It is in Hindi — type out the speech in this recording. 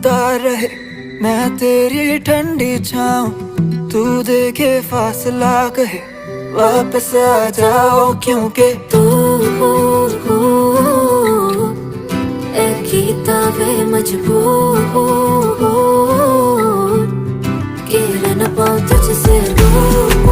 होता रहे, मैं तेरी ठंडी छाऊं, तू देखे फासला कहे, वापस आ जाओ क्योंकि तू एक किताबे मजबूर कि रह न पाऊं तुझसे दूर।